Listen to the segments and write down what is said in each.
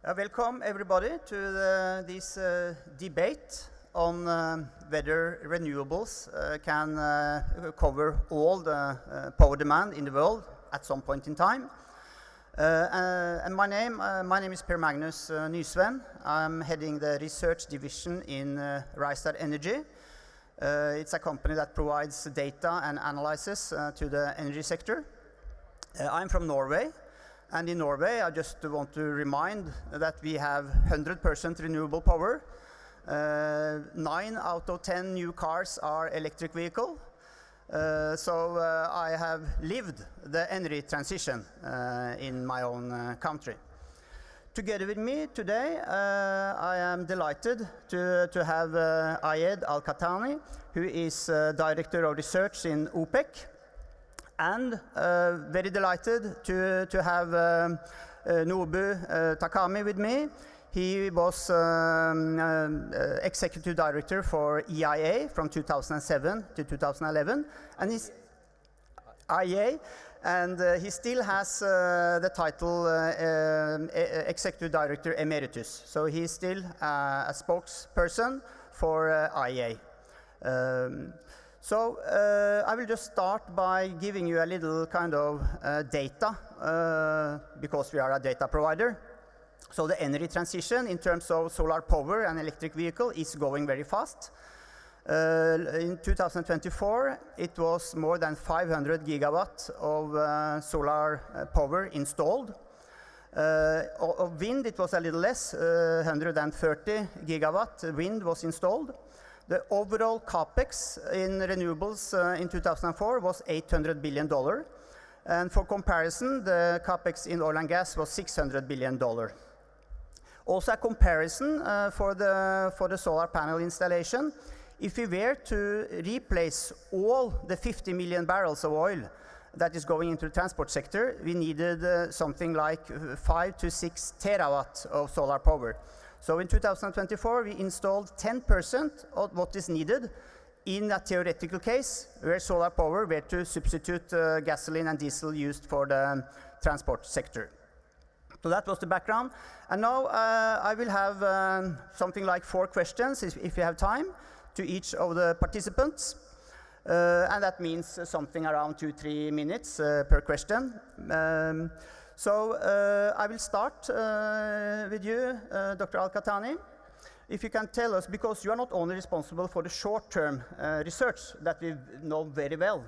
Welcome everybody to this debate on whether renewables can cover all the power demand in the world at some point in time. And my name is Magnus Nysveen. I'm heading the research division in Rystad Energy. It's a company that provides data and analysis to the energy sector. I'm from Norway. And in Norway, I just want to remind that we have 100% renewable power. 9 out of 10 new cars are electric vehicles. So I have lived the energy transition in my own country. Together with me today, I am delighted to have Al-Qahtani, who is Director of Research in OPEC. And very delighted to have Nobuo Takami with me. He was Executive Director for EIA from 2007 to 2011. And he's IEA, and he still has the title Executive Director Emeritus. So he's still a spokesperson for IEA. So I will just start by giving you a little kind of data, because we are a data provider. So the energy transition in terms of solar power and electric vehicle is going very fast. In 2024, it was more than 500 gigawatts of solar power installed. Of wind, it was a little less, 130 gigawatt wind was installed. The overall capex in renewables in 2004 was $800 billion. And for comparison, the capex in oil and gas was $600 billion. Also a comparison for the solar panel installation. If we were to replace all the 50 million barrels of oil that is going into the transport sector, we needed something like 5 to 6 terawatts of solar power. So in 2024, we installed 10% of what is needed in a theoretical case where solar power were to substitute gasoline and diesel used for the transport sector. So that was the background. And now I will have something like 4 questions, if you have time, to each of the participants. And that means something around 2-3 minutes per question. So I will start with you, Dr. Al-Qahtani. If you can tell us, because you are not only responsible for the short-term research that we know very well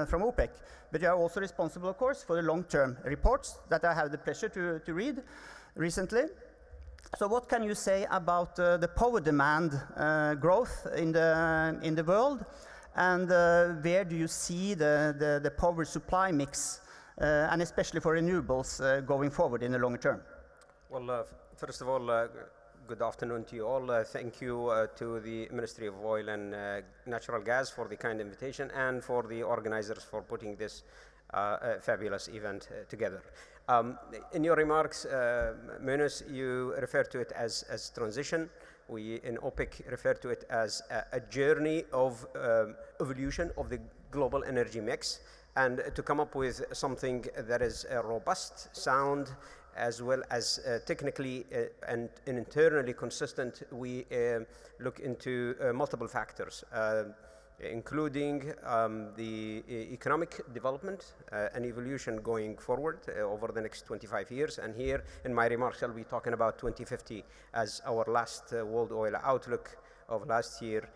from OPEC, but you are also responsible, of course, for the long-term reports that I have the pleasure to read recently. So what can you say about the power demand growth in the world, and where do you see the power supply mix, and especially for renewables going forward in the longer term? Well, first of all, good afternoon to you all. Thank you to the Ministry of Oil and Natural Gas for the kind invitation, and for the organizers for putting this fabulous event together. In your remarks, Magnus, you refer to it as transition. We in OPEC refer to it as a journey of evolution of the global energy mix, and to come up with something that is robust, sound, as well as technically and internally consistent. We look into multiple factors, including the economic development and evolution going forward over the next 25 years. And here in my remarks, I'll be talking about 2050 as our last World Oil Outlook of last year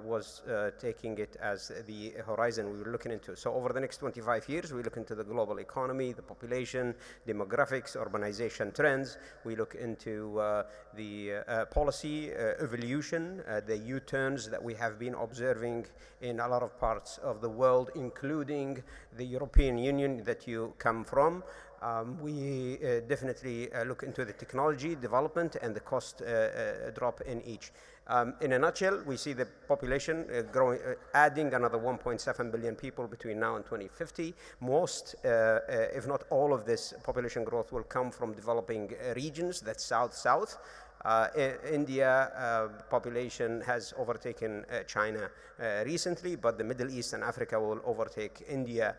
was taking it as the horizon we were looking into. So over the next 25 years, we look into the global economy, the population, demographics, urbanization trends. We look into the policy evolution, the U-turns that we have been observing in a lot of parts of the world, including the European Union that you come from. We definitely look into the technology development and the cost drop in each. In a nutshell, we see the population growing, adding another 1.7 billion people between now and 2050. Most, if not all of this population growth will come from developing regions, that's south-south. India population has overtaken China recently, but the Middle East and Africa will overtake India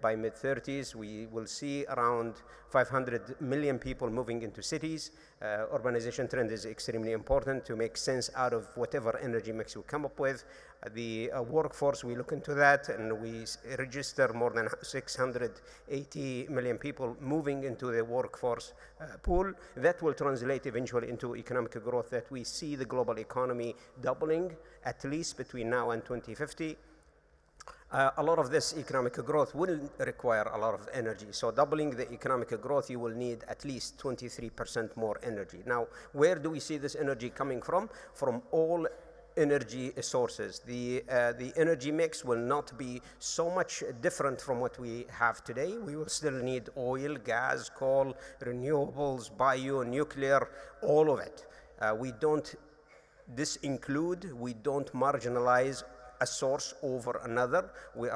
by mid-30s. We will see around 500 million people moving into cities, urbanization trend is extremely important to make sense out of whatever energy mix we come up with. The workforce, we look into that, and we register more than 680 million people moving into the workforce pool. That will translate eventually into economic growth that we see the global economy doubling at least between now and 2050. A lot of this economic growth will require a lot of energy. So doubling the economic growth, you will need at least 23% more energy. Now, where do we see this energy coming from? From all energy sources. The energy mix will not be so much different from what we have today. We will still need oil, gas, coal, renewables, bio, nuclear, all of it. We don't marginalize a source over another. We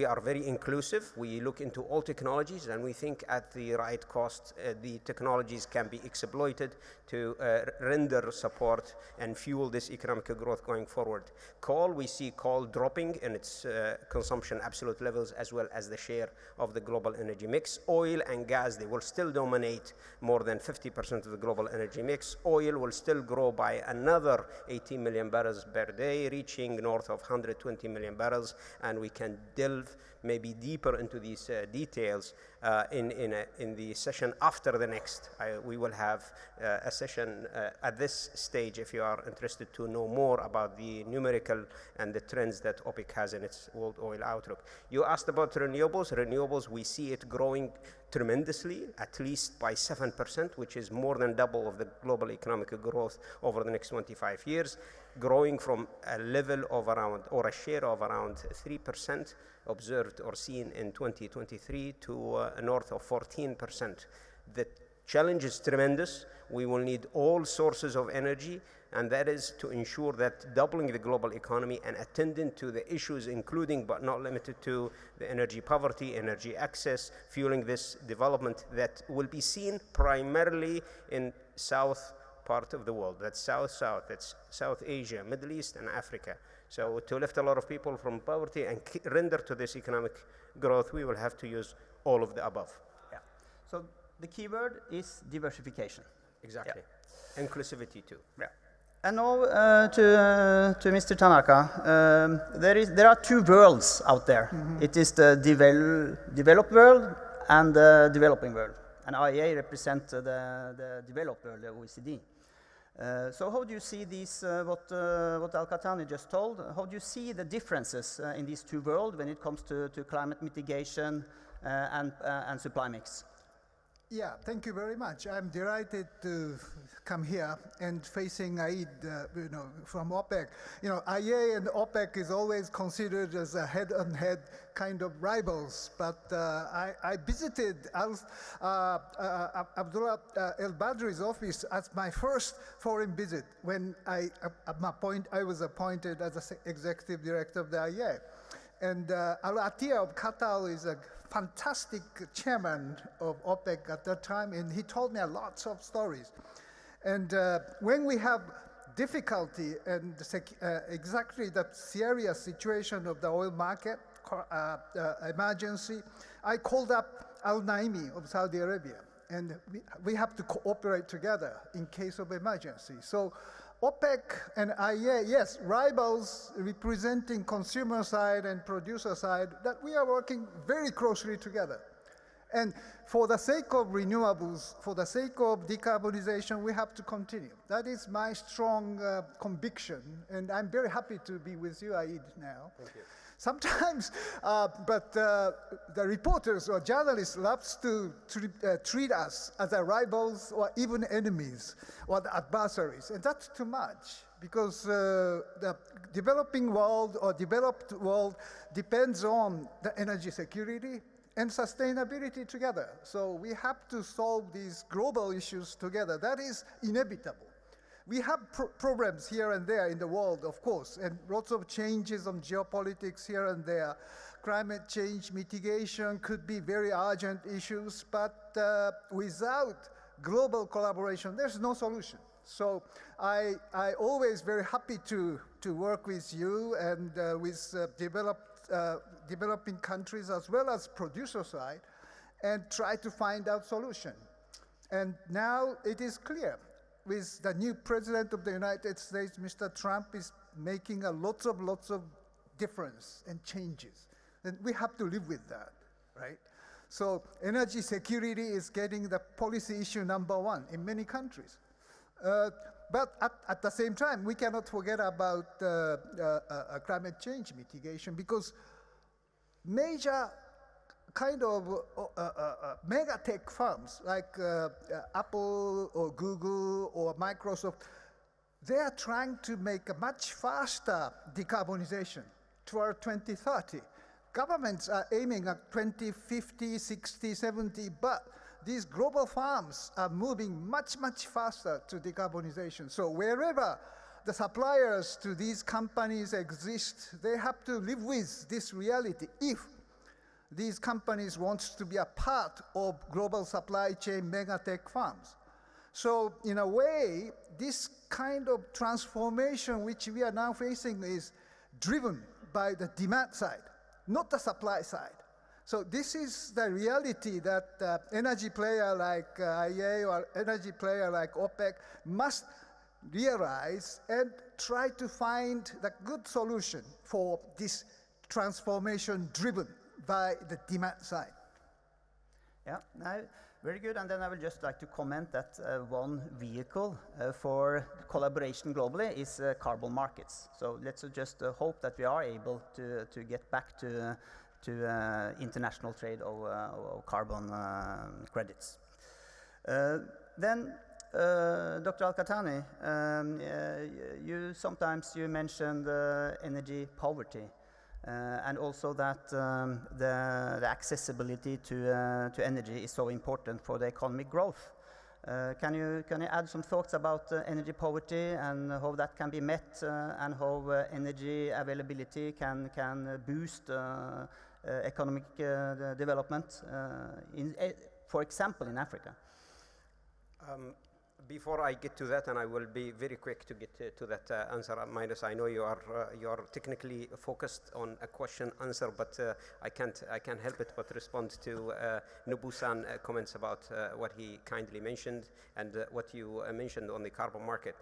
are very inclusive. We look into all technologies, and we think at the right cost, the technologies can be exploited to render support and fuel this economic growth going forward. Coal, we see coal dropping in its consumption absolute levels, as well as the share of the global energy mix. Oil and gas, they will still dominate more than 50% of the global energy mix. Oil will still grow by another 18 million barrels per day, reaching north of 120 million barrels, and we can delve maybe deeper into these details in the session after the next. We will have a session at this stage if you are interested to know more about the numerical and the trends that OPEC has in its world oil outlook. You asked about renewables. Renewables, we see it growing tremendously, at least by 7%, which is more than double of the global economic growth over the next 25 years, growing from a level of around, or a share of around 3% observed or seen in 2023 to north of 14%. The challenge is tremendous. We will need all sources of energy, and that is to ensure that doubling the global economy and attending to the issues, including but not limited to the energy poverty, energy access, fueling this development that will be seen primarily in south part of the world. That's South, that's South Asia, Middle East, and Africa. So to lift a lot of people from poverty and render to this economic growth, we will have to use all of the above. Yeah. So the key word is diversification. Exactly. Yeah. Inclusivity too. Yeah. And now to Mr. Tanaka, there are two worlds out there. Mm-hmm. It is the developed world and the developing world. And IEA represents the developed world, the OECD. So how do you see these, what Al-Qahtani just told, how do you see the differences in these two worlds when it comes to climate mitigation and supply mix? Yeah, thank you very much. I'm delighted to come here and facing Aid, from OPEC. IEA and OPEC is always considered as a head-on-head kind of rivals. But I visited Abdullah El-Badri's office as my first foreign visit when I was appointed as executive director of the IEA. And Al-Attiyah of Qatar is a fantastic chairman of OPEC at that time, and he told me lots of stories. And when we have difficulty and exactly the serious situation of the oil market, emergency, I called up Al-Naimi of Saudi Arabia, and we have to cooperate together in case of emergency. So OPEC and IEA, yes, rivals representing consumer side and producer side, that we are working very closely together. And for the sake of renewables, for the sake of decarbonization, we have to continue. That is my strong conviction, and I'm very happy to be with you, Aid, now. Thank you. Sometimes, but the reporters or journalists loves to treat us as our rivals or even enemies or the adversaries, and that's too much because the developing world or developed world depends on the energy security and sustainability together. So we have to solve these global issues together. That is inevitable. We have problems here and there in the world, of course, and lots of changes on geopolitics here and there. Climate change mitigation could be very urgent issues, but without global collaboration, there's no solution. So I always very happy to work with you and with developing countries as well as producer side and try to find out solution. And now it is clear, with the new president of the United States, Mr. Trump, is making lots of difference and changes. And we have to live with that, right? So energy security is getting the policy issue #1 in many countries. But at the same time, we cannot forget about climate change mitigation, because major kind of mega tech firms like Apple or Google or Microsoft, they are trying to make a much faster decarbonization toward 2030. Governments are aiming at 2050, 60, 70, but these global firms are moving much faster to decarbonization. So wherever the suppliers to these companies exist, they have to live with this reality if these companies want to be a part of global supply chain mega tech firms. So in a way, this kind of transformation which we are now facing is driven by the demand side, not the supply side. So this is the reality that energy player like IEA or energy player like OPEC must realize and try to find the good solution for this transformation driven by the demand side. Yeah, no, very good. And then I would just like to comment that one vehicle for collaboration globally is carbon markets. So let's just hope that we are able to get back to international trade of carbon credits. Then, Dr. Al-Qahtani, you mentioned energy poverty. And also that the accessibility to energy is so important for the economic growth. Can you add some thoughts about energy poverty and how that can be met, and how energy availability can boost economic development, for example, in Africa? Before I get to that, and I will be very quick to get to that answer, Magnus, I know you are technically focused on a question answer, but I can't help it but respond to Nobuo-san comments about what he kindly mentioned and what you mentioned on the carbon market.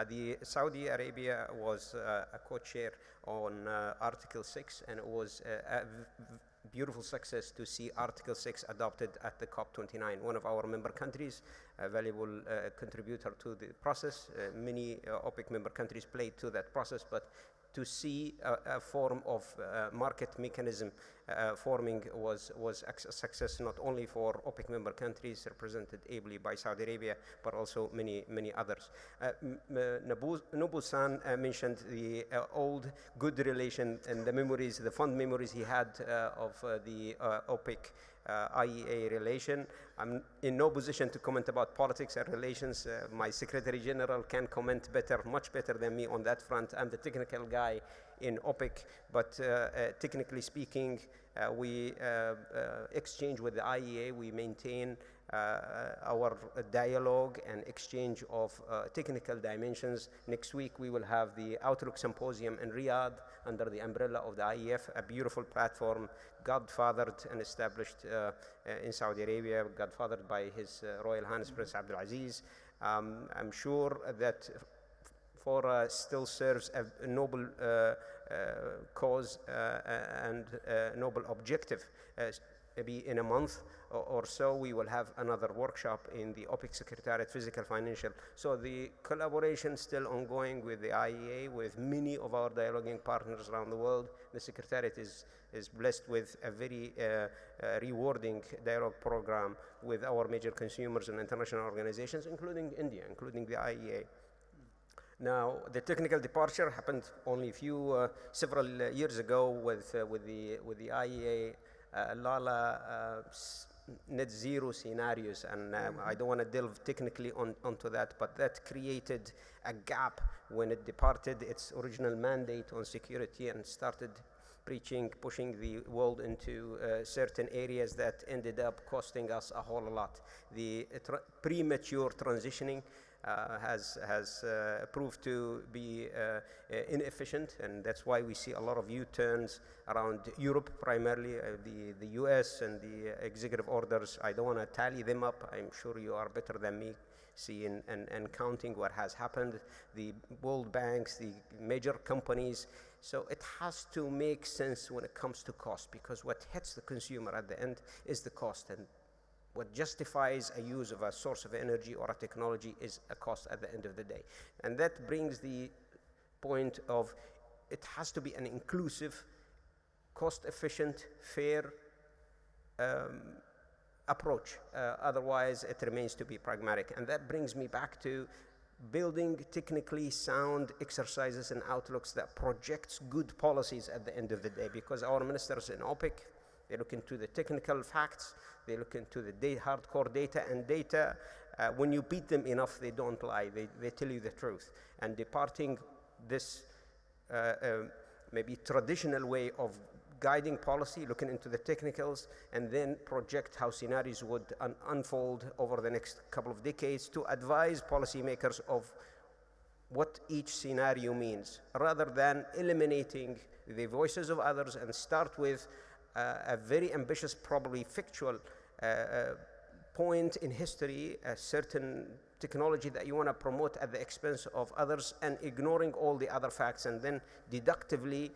The Saudi Arabia was a co-chair on Article 6, and it was a beautiful success to see Article 6 adopted at the COP29, one of our member countries, a valuable contributor to the process. Many OPEC member countries played to that process, but to see a form of market mechanism forming was a success not only for OPEC member countries represented ably by Saudi Arabia, but also many others. Nobuo-san mentioned the old good relation and the memories, the fond memories he had of the OPEC IEA relation. I'm in no position to comment about politics and relations. My Secretary General can comment much better than me on that front. I'm the technical guy in OPEC, but technically speaking, we exchange with the IEA. We maintain our dialogue and exchange of technical dimensions. Next week, we will have the Outlook Symposium in Riyadh under the umbrella of the IEF, a beautiful platform godfathered and established in Saudi Arabia, godfathered by His Royal Highness Prince Abdulaziz. I'm sure that for still serves a noble cause and noble objective. Maybe in a month or so, we will have another workshop in the OPEC Secretariat, Physical Financial. So the collaboration still ongoing with the IEA, with many of our dialoguing partners around the world. The Secretariat is blessed with a very rewarding dialogue program with our major consumers and international organizations, including India, including the IEA. Now, the technical departure happened only several years ago with the IEA Lala net zero scenarios, and I don't want to delve technically onto that, but that created a gap when it departed its original mandate on security and started pushing the world into certain areas that ended up costing us a whole lot. The premature transitioning has proved to be inefficient, and that's why we see a lot of U-turns around Europe, primarily the US, and the executive orders. I don't want to tally them up. I'm sure you are better than me seeing and counting what has happened, the world banks, the major companies. So it has to make sense when it comes to cost, because what hits the consumer at the end is the cost, and what justifies a use of a source of energy or a technology is a cost at the end of the day. And that brings the point of it has to be an inclusive, cost-efficient, fair approach. Otherwise, it remains to be pragmatic. And that brings me back to building technically sound exercises and outlooks that projects good policies at the end of the day, because our ministers in OPEC, they look into the technical facts, they look into the hardcore data, and data, when you beat them enough, they don't lie, they tell you the truth. And departing this maybe traditional way of guiding policy, looking into the technicals, and then project how scenarios would unfold over the next couple of decades to advise policymakers of what each scenario means, rather than eliminating the voices of others and start with a very ambitious, probably factual point in history, a certain technology that you want to promote at the expense of others, and ignoring all the other facts, and then deductively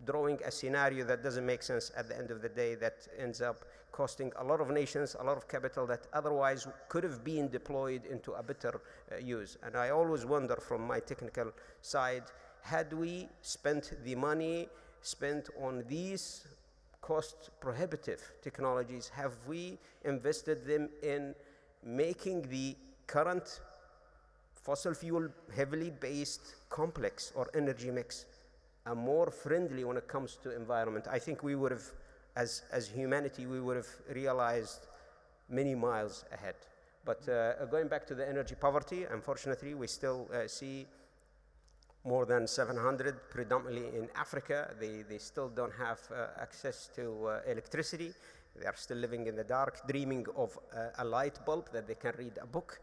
drawing a scenario that doesn't make sense at the end of the day, that ends up costing a lot of nations a lot of capital that otherwise could have been deployed into a better use. And I always wonder from my technical side, had we spent the money spent on these cost prohibitive technologies, have we invested them in making the current fossil fuel heavily based complex or energy mix more friendly when it comes to environment? I think we would have, as humanity, we would have realized many miles ahead. But going back to the energy poverty, unfortunately, we still see more than 700, predominantly in Africa. They still don't have access to electricity. They are still living in the dark, dreaming of a light bulb that they can read a book.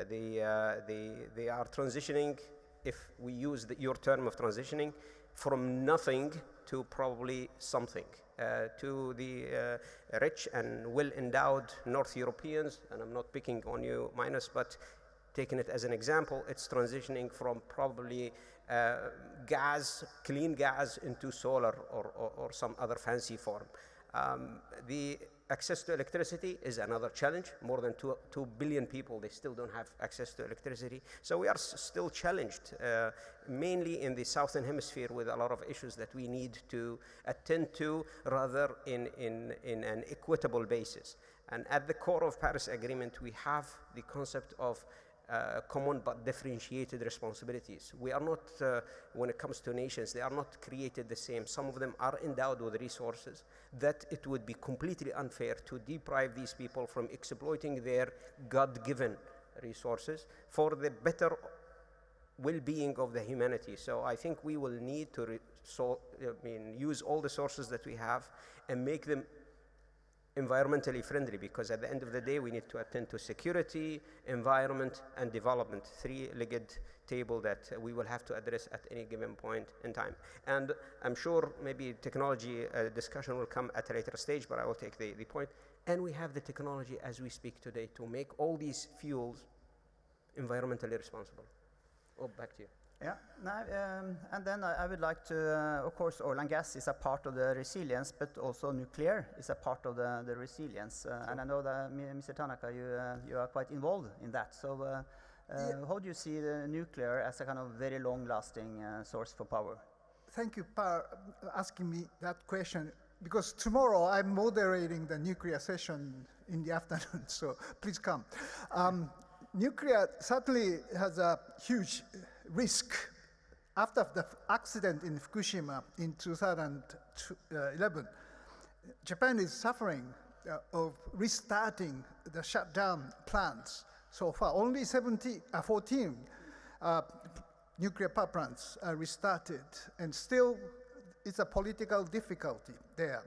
They are transitioning, if we use your term of transitioning, from nothing to probably something. To the rich and well-endowed North Europeans, and I'm not picking on you, Magnus, but taking it as an example, it's transitioning from probably gas, clean gas, into solar or some other fancy form. The access to electricity is another challenge. More than 2 billion people, they still don't have access to electricity. So we are still challenged, mainly in the Southern Hemisphere, with a lot of issues that we need to attend to, rather in an equitable basis. And at the core of Paris Agreement, we have the concept of common but differentiated responsibilities. We are not, when it comes to nations, they are not created the same. Some of them are endowed with resources that it would be completely unfair to deprive these people from exploiting their God-given resources for the better well-being of the humanity. So I think we will need to use all the sources that we have and make them environmentally friendly, because at the end of the day, we need to attend to security, environment, and development, three-legged table that we will have to address at any given point in time. And I'm sure maybe technology discussion will come at a later stage, but I will take the point. And we have the technology as we speak today to make all these fuels environmentally responsible. Oh, back to you. Yeah, and then I would like to, of course, oil and gas is a part of the resilience, but also nuclear is a part of the resilience. And I know that, Mr. Tanaka, you are quite involved in that. So how do you see the nuclear as a kind of very long-lasting source for power? Thank you for asking me that question, because tomorrow I'm moderating the nuclear session in the afternoon, so please come. Nuclear certainly has a huge risk. After the accident in Fukushima in 2011, Japan is suffering of restarting the shutdown plants. So far, only 14 nuclear power plants are restarted, and still it's a political difficulty there.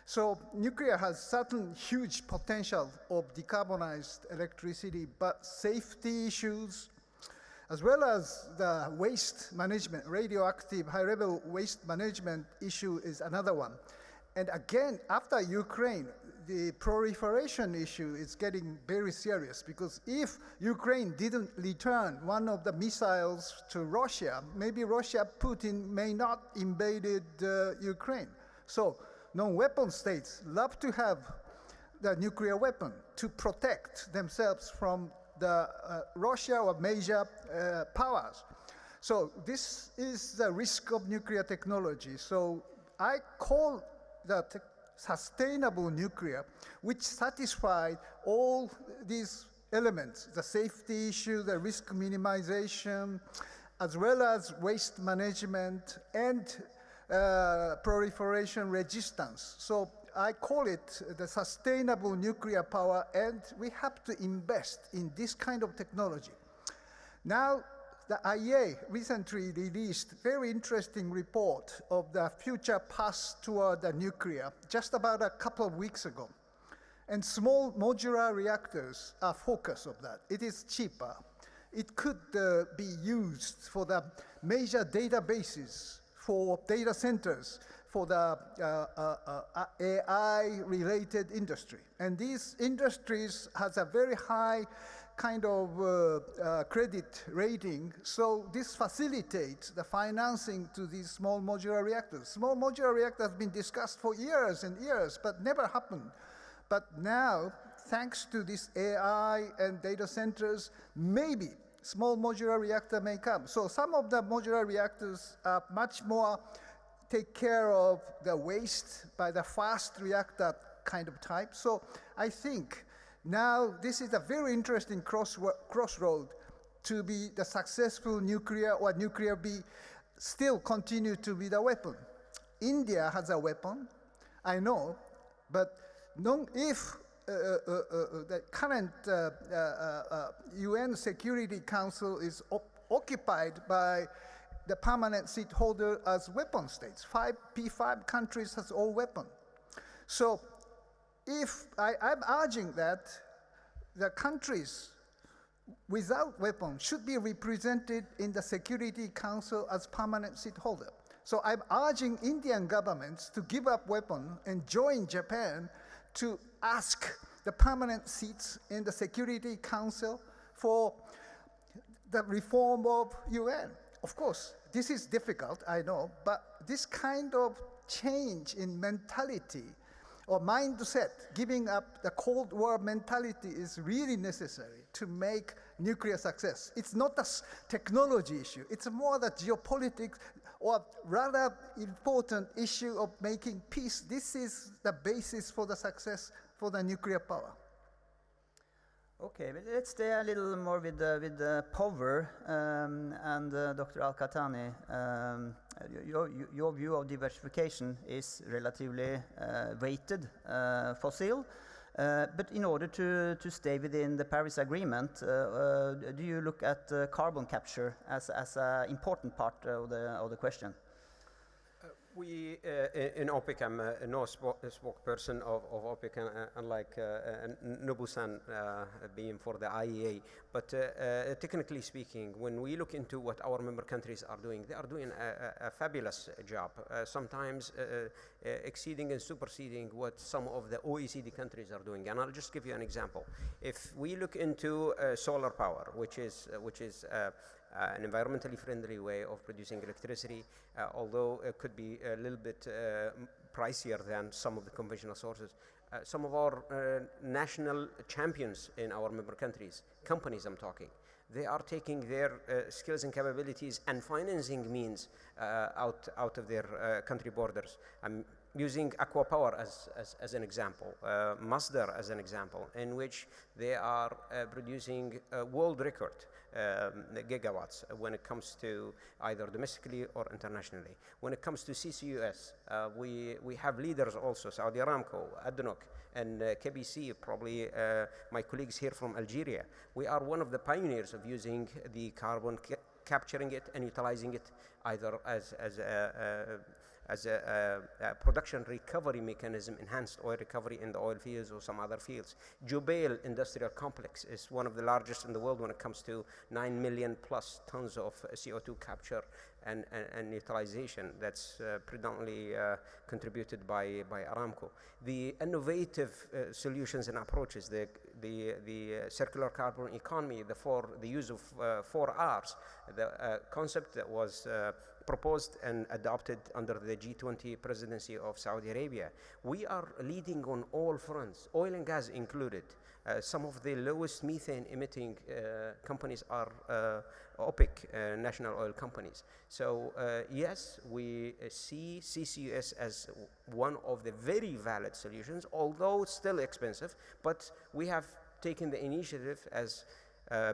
So nuclear has certain huge potential of decarbonized electricity, but safety issues, as well as the waste management, radioactive high-level waste management issue is another one. And again, after Ukraine, the proliferation issue is getting very serious, because if Ukraine didn't return one of the missiles to Russia, maybe Putin may not invaded Ukraine. So non-weapon states love to have the nuclear weapon to protect themselves from the Russia or major powers. So this is the risk of nuclear technology. So I call the sustainable nuclear, which satisfied all these elements, the safety issue, the risk minimization, as well as waste management and proliferation resistance. So I call it the sustainable nuclear power, and we have to invest in this kind of technology. Now, the IEA recently released a very interesting report of the future path toward the nuclear, just about a couple of weeks ago. And small modular reactors are focus of that. It is cheaper. It could be used for the major databases, for data centers, for the AI-related industry. And these industries has a very high kind of credit rating, so this facilitates the financing to these small modular reactors. Small modular reactors have been discussed for years and years, but never happened. But now, thanks to this AI and data centers, maybe small modular reactor may come. So some of the modular reactors are much more take care of the waste by the fast reactor kind of type. So I think now this is a very interesting crossroad to be the successful nuclear, or nuclear be still continue to be the weapon. India has a weapon, I know, but if the current UN Security Council is occupied by the permanent seat holder as weapon states. P5 countries has all weapons. So if I'm urging that the countries without weapons should be represented in the Security Council as permanent seat holder. So I'm urging Indian governments to give up weapons and join Japan to ask the permanent seats in the Security Council for the reform of UN. Of course, this is difficult, I know, but this kind of change in mentality or mindset, giving up the Cold War mentality, is really necessary to make nuclear success. It's not a technology issue. It's more the geopolitics, or rather important issue of making peace. This is the basis for the success for the nuclear power. Okay, but let's stay a little more with the power, and Dr. Al-Qahtani, your view of diversification is relatively weighted fossil, but in order to stay within the Paris Agreement, do you look at carbon capture as an important part of the question? We, in OPEC, I'm no spokesperson of OPEC, unlike Nobuo-san being for the IEA. But technically speaking, when we look into what our member countries are doing, they are doing a fabulous job, sometimes exceeding and superseding what some of the OECD countries are doing. And I'll just give you an example. If we look into solar power, which is an environmentally friendly way of producing electricity, although it could be a little bit pricier than some of the conventional sources. Some of our national champions in our member countries, companies I'm talking, they are taking their skills and capabilities and financing means out of their country borders. I'm using Aqua Power as an example, Masdar as an example, in which they are producing a world record gigawatts when it comes to either domestically or internationally. When it comes to CCUS, we have leaders also, Saudi Aramco, ADNOC, and KBC, probably my colleagues here from Algeria. We are one of the pioneers of using the carbon, capturing it and utilizing it either as a production recovery mechanism, enhanced oil recovery in the oil fields or some other fields. Jubail Industrial Complex is one of the largest in the world when it comes to 9 million plus tons of CO2 capture and utilization. That's predominantly contributed by Aramco. The innovative solutions and approaches, the circular carbon economy, the use of 4 Rs, the concept that was proposed and adopted under the G20 presidency of Saudi Arabia. We are leading on all fronts, oil and gas included. Some of the lowest methane emitting companies are OPEC, national oil companies. So yes, we see CCUS as one of the very valid solutions, although it's still expensive, but we have taken the initiative as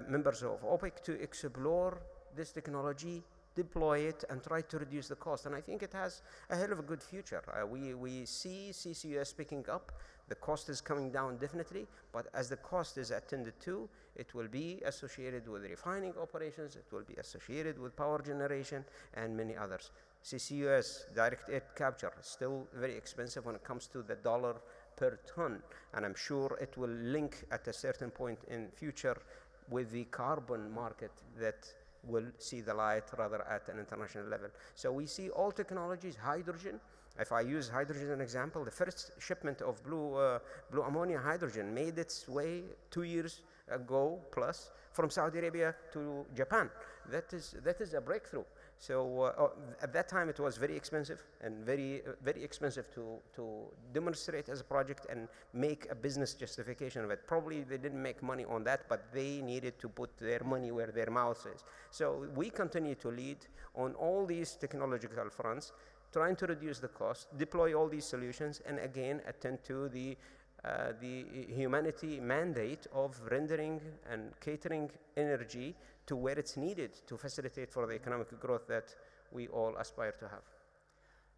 members of OPEC to explore this technology, deploy it, and try to reduce the cost. And I think it has a hell of a good future. We see CCUS picking up. The cost is coming down definitely, but as the cost is attended to, it will be associated with refining operations, it will be associated with power generation, and many others. CCUS, direct air capture, is still very expensive when it comes to the dollar per ton, and I'm sure it will link at a certain point in future with the carbon market that will see the light rather at an international level. So we see all technologies, hydrogen. If I use hydrogen as an example, the first shipment of blue ammonia hydrogen made its way 2 years ago plus from Saudi Arabia to Japan. That is a breakthrough. So at that time it was very expensive and very expensive to demonstrate as a project and make a business justification of it. Probably they didn't make money on that, but they needed to put their money where their mouth is. So we continue to lead on all these technological fronts, trying to reduce the cost, deploy all these solutions, and again attend to the humanity mandate of rendering and catering energy to where it's needed to facilitate for the economic growth that we all aspire to have.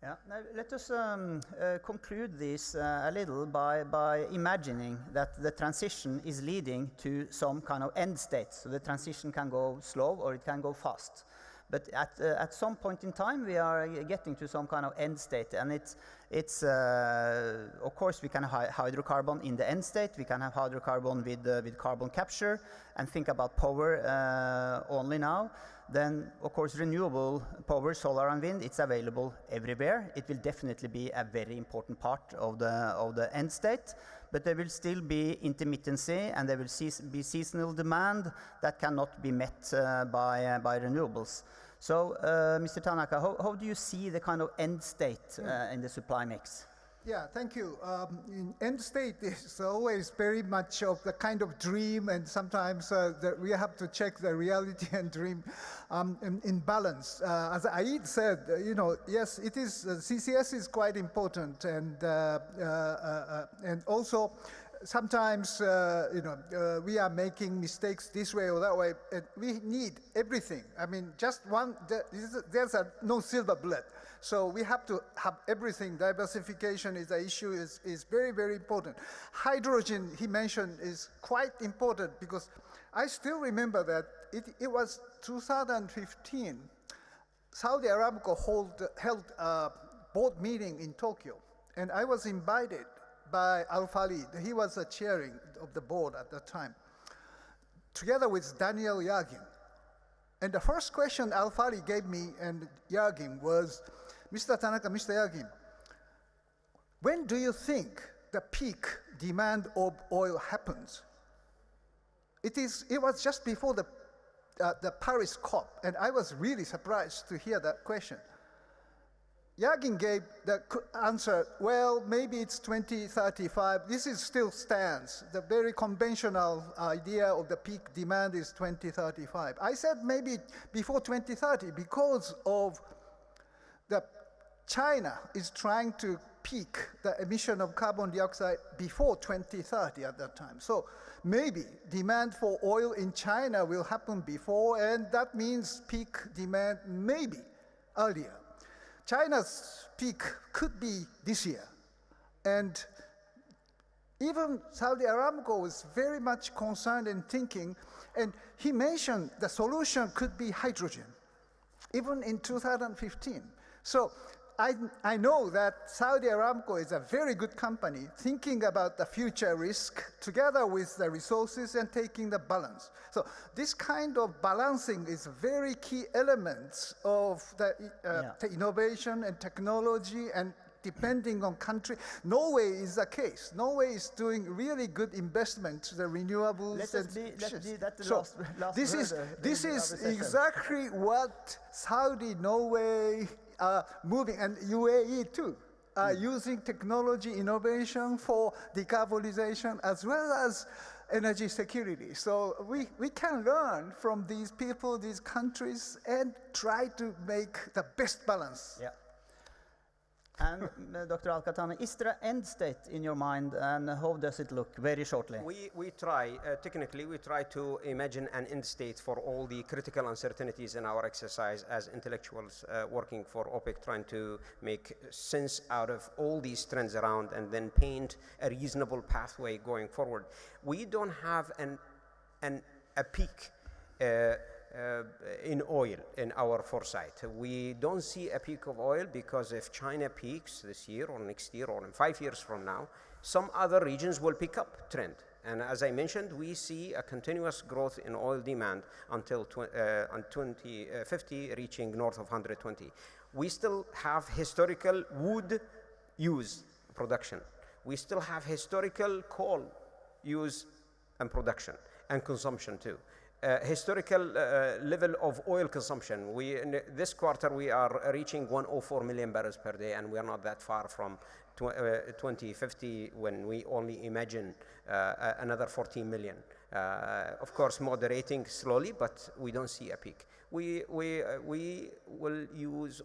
Yeah. Now let us conclude this a little by imagining that the transition is leading to some kind of end state. So the transition can go slow or it can go fast. But at some point in time, we are getting to some kind of end state, and it's of course we can have hydrocarbon in the end state. We can have hydrocarbon with carbon capture, and think about power only now. Then of course renewable power, solar and wind, it's available everywhere. It will definitely be a very important part of the end state. But there will still be intermittency, and there will be seasonal demand that cannot be met by renewables. So, Mr. Tanaka, how do you see the kind of end state in the supply mix? Yeah, thank you. In end state is always very much of the kind of dream, and sometimes we have to check the reality and dream in balance. As Aid said, yes, it is CCS is quite important, and also sometimes we are making mistakes this way or that way, and we need everything. I mean, just one. There's no silver bullet. So we have to have everything. Diversification is an issue, is very, very important. Hydrogen, he mentioned, is quite important, because I still remember that it was 2015, Saudi Aramco held a board meeting in Tokyo, and I was invited by Al-Fali. He was the chairing of the board at that time, together with Daniel Yagin. And the first question Al-Fali gave me and Yagin was, Mr. Tanaka, Mr. Yagin, when do you think the peak demand of oil happens? It was just before the Paris COP, and I was really surprised to hear that question. Yagin gave the answer, well, maybe it's 2035. This still stands. The very conventional idea of the peak demand is 2035. I said maybe before 2030, because of China is trying to peak the emission of carbon dioxide before 2030 at that time. So maybe demand for oil in China will happen before, and that means peak demand maybe earlier. China's peak could be this year. And even Saudi Aramco was very much concerned and thinking, and he mentioned the solution could be hydrogen, even in 2015. So I know that Saudi Aramco is a very good company thinking about the future risk together with the resources and taking the balance. So this kind of balancing is very key elements of the innovation and technology, and depending on country. Norway is the case. Norway is doing really good investment to the renewables. Let's be that the so last this is exactly what Saudi, Norway are moving, and UAE too, using technology innovation for decarbonization as well as energy security. So we can learn from these people, these countries, and try to make the best balance. Yeah. And Dr. Al-Qahtani, is there an end state in your mind, and how does it look, very shortly? We try, technically, we try to imagine an end state for all the critical uncertainties in our exercise as intellectuals working for OPEC, trying to make sense out of all these trends around and then paint a reasonable pathway going forward. We don't have a peak in oil in our foresight. We don't see a peak of oil because if China peaks this year or next year or in 5 years from now, some other regions will pick up trend. And as I mentioned, we see a continuous growth in oil demand until 2050, reaching north of 120. We still have historical wood use production. We still have historical coal use and production and consumption too. Historical level of oil consumption. In this quarter, we are reaching 104 million barrels per day, and we are not that far from 2050 when we only imagine another 14 million. Of course, moderating slowly, but we don't see a peak. We will use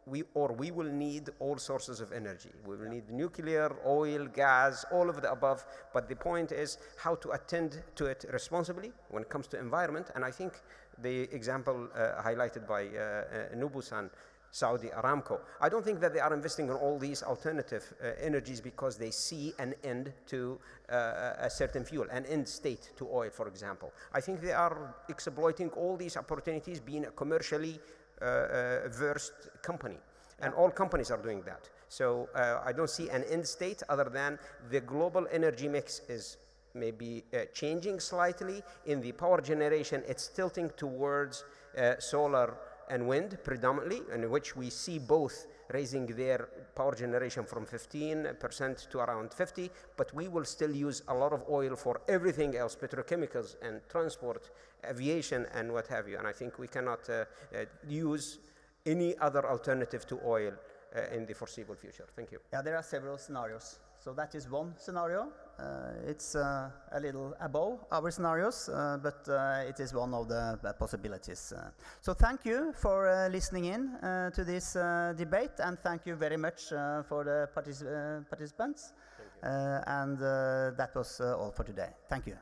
we will need all sources of energy. We will need nuclear, oil, gas, all of the above. But the point is how to attend to it responsibly when it comes to environment. And I think the example highlighted by Nobuo-san, Saudi Aramco, I don't think that they are investing in all these alternative energies because they see an end to a certain fuel, an end state to oil, for example. I think they are exploiting all these opportunities, being a commercially versed company. And all companies are doing that. So I don't see an end state other than the global energy mix is maybe changing slightly. In the power generation, it's tilting towards solar and wind predominantly, in which we see both raising their power generation from 15% to around 50%, but we will still use a lot of oil for everything else, petrochemicals and transport, aviation and what have you. And I think we cannot use any other alternative to oil in the foreseeable future. Thank you. Yeah, there are several scenarios. So that is one scenario. It's a little above our scenarios, but it is one of the possibilities. So thank you for listening in to this debate, and thank you very much for the participants. And that was all for today. Thank you.